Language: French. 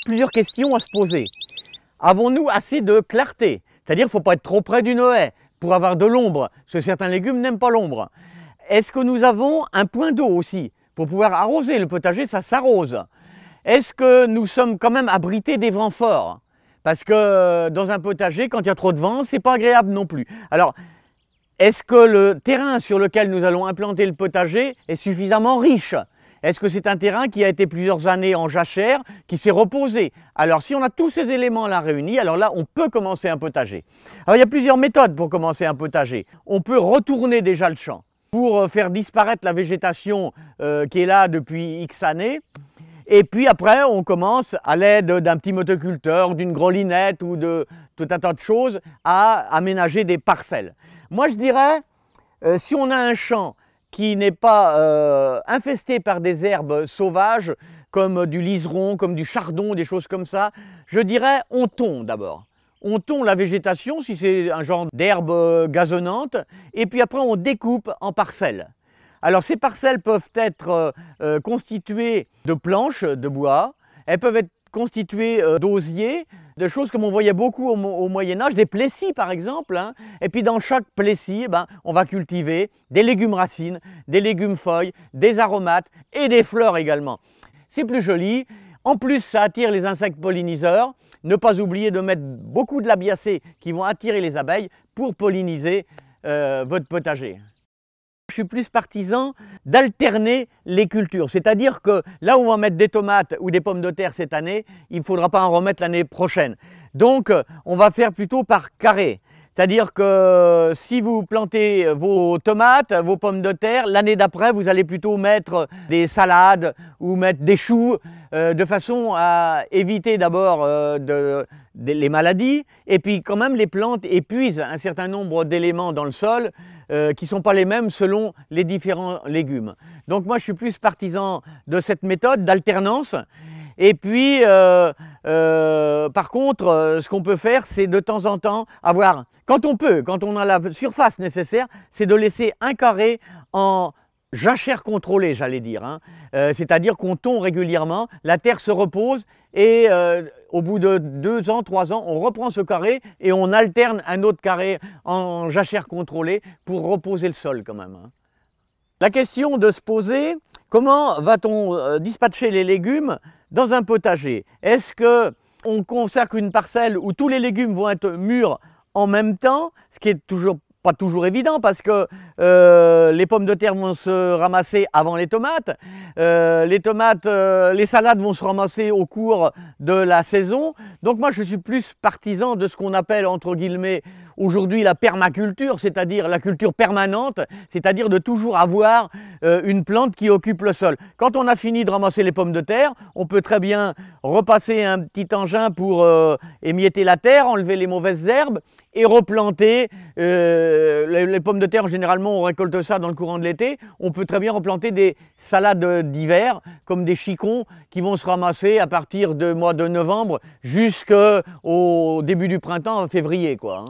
Plusieurs questions à se poser. Avons-nous assez de clarté? C'est-à-dire qu'il ne faut pas être trop près d'une haie pour avoir de l'ombre, parce que certains légumes n'aiment pas l'ombre. Est-ce que nous avons un point d'eau aussi? Pour pouvoir arroser le potager, ça s'arrose. Est-ce que nous sommes quand même abrités des vents forts? Parce que dans un potager, quand il y a trop de vent, ce n'est pas agréable non plus. Alors, est-ce que le terrain sur lequel nous allons implanter le potager est suffisamment riche? Est-ce que c'est un terrain qui a été plusieurs années en jachère, qui s'est reposé? Alors si on a tous ces éléments-là réunis, alors là on peut commencer un potager. Alors il y a plusieurs méthodes pour commencer un potager. On peut retourner déjà le champ pour faire disparaître la végétation qui est là depuis X années. Et puis après on commence à l'aide d'un petit motoculteur, d'une grelinette ou de tout un tas de choses à aménager des parcelles. Moi je dirais, si on a un champ qui n'est pas infesté par des herbes sauvages, comme du liseron, comme du chardon, des choses comme ça, je dirais on tond d'abord. On tond la végétation, si c'est un genre d'herbe gazonnante, et puis après on découpe en parcelles. Alors ces parcelles peuvent être constituées de planches de bois, elles peuvent être constituées d'osier, de choses comme on voyait beaucoup au Moyen-Âge, des plessis par exemple, hein. Et puis dans chaque plessis, on va cultiver des légumes racines, des légumes feuilles, des aromates et des fleurs également. C'est plus joli, en plus ça attire les insectes polliniseurs. Ne pas oublier de mettre beaucoup de labiacées qui vont attirer les abeilles pour polliniser votre potager. Je suis plus partisan d'alterner les cultures, c'est-à-dire que là où on va mettre des tomates ou des pommes de terre cette année, il ne faudra pas en remettre l'année prochaine. Donc on va faire plutôt par carré, c'est-à-dire que si vous plantez vos tomates, vos pommes de terre, l'année d'après vous allez plutôt mettre des salades ou mettre des choux de façon à éviter d'abord les maladies, et puis quand même les plantes épuisent un certain nombre d'éléments dans le sol qui ne sont pas les mêmes selon les différents légumes. Donc moi je suis plus partisan de cette méthode d'alternance. Et puis par contre ce qu'on peut faire, c'est de temps en temps avoir, quand on peut, quand on a la surface nécessaire, c'est de laisser un carré en jachère contrôlée, j'allais dire, hein. C'est-à-dire qu'on tond régulièrement, la terre se repose et au bout de 2 ans, 3 ans, on reprend ce carré et on alterne un autre carré en jachère contrôlée pour reposer le sol quand même, hein. La question de se poser, comment va-t-on dispatcher les légumes dans un potager? Est-ce qu'on consacre une parcelle où tous les légumes vont être mûrs en même temps, ce qui est pas toujours évident parce que les pommes de terre vont se ramasser avant les tomates, les salades vont se ramasser au cours de la saison. Donc moi je suis plus partisan de ce qu'on appelle entre guillemets aujourd'hui la permaculture, c'est-à-dire la culture permanente, c'est-à-dire de toujours avoir une plante qui occupe le sol. Quand on a fini de ramasser les pommes de terre, on peut très bien repasser un petit engin pour émietter la terre, enlever les mauvaises herbes et replanter. Les pommes de terre, généralement, on récolte ça dans le courant de l'été. On peut très bien replanter des salades d'hiver, comme des chicons, qui vont se ramasser à partir du mois de novembre jusqu'au début du printemps, en février, quoi, hein.